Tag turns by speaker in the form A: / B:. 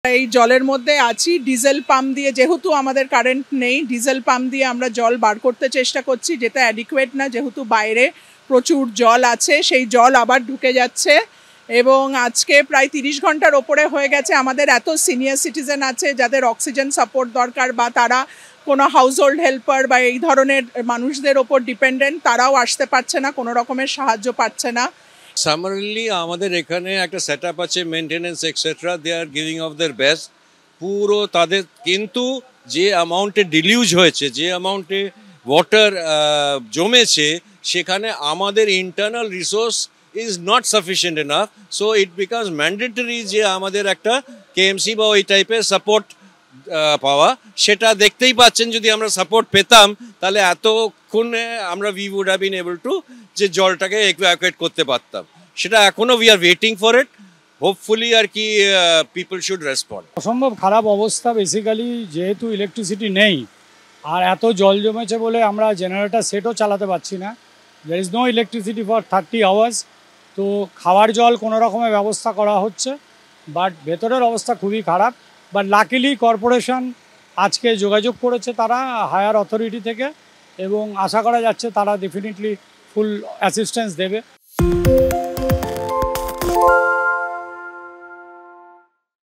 A: এই জলের মধ্যে আছি ডিজেল পাম্প দিয়ে, যেহেতু আমাদের কারেন্ট নেই, ডিজেল পাম্প দিয়ে আমরা জল বার করতে চেষ্টা করছি, যেটা অ্যাডিকুয়েট না, যেহেতু বাইরে প্রচুর জল আছে, সেই জল আবার ঢুকে যাচ্ছে। এবং আজকে প্রায় 30 ঘন্টার ওপরে হয়ে গেছে। আমাদের এত সিনিয়র সিটিজেন আছে যাদের অক্সিজেন সাপোর্ট দরকার, বা তারা কোনো হাউসহোল্ড হেল্পার বা এই ধরনের মানুষদের ওপর ডিপেন্ডেন্ট, তারাও আসতে পারছে না, কোনো রকমের সাহায্য পাচ্ছে না।
B: সামারলি আমাদের এখানে একটা সেট আপ আছে, maintenance etcetera, they are giving of their best পুরো তাদের। কিন্তু যে অ্যামাউন্টে ডিলিউজ হয়েছে, যে অ্যামাউন্টে ওয়াটার জমেছে, সেখানে আমাদের internal resource is not sufficient enough. So it becomes mandatory যে আমাদের একটা কেএমসি বা ওই টাইপের সাপোর্ট পাওয়া। সেটা দেখতেই পাচ্ছেন, যদি আমরা সাপোর্ট পেতাম তাহলে এতক্ষণে আমরা we would have been able to যে জলটাকে ইভ্যাকুয়েট করতে পারতাম। সেটা এখনো we are waiting for it. Hopefully আর কি পিপল শুড রেসপন্ড।
C: অসম্ভব খারাপ অবস্থা, বেসিক্যালি যেহেতু ইলেকট্রিসিটি নেই আর এত জল জমেছে বলে আমরা জেনারেটর সেটও চালাতে পারছি না। There is no electricity for 30 hours. তো খাওয়ার জল কোনো রকমের ব্যবস্থা করা হচ্ছে, বাট ভেতরের অবস্থা খুবই খারাপ। বাট লাকিলি কর্পোরেশন আজকে যোগাযোগ করেছে তারা হায়ার অথরিটি থেকে, এবং আশা করা যাচ্ছে তারা ডেফিনেটলি ফুল অ্যাসিস্ট্যান্স দেবে।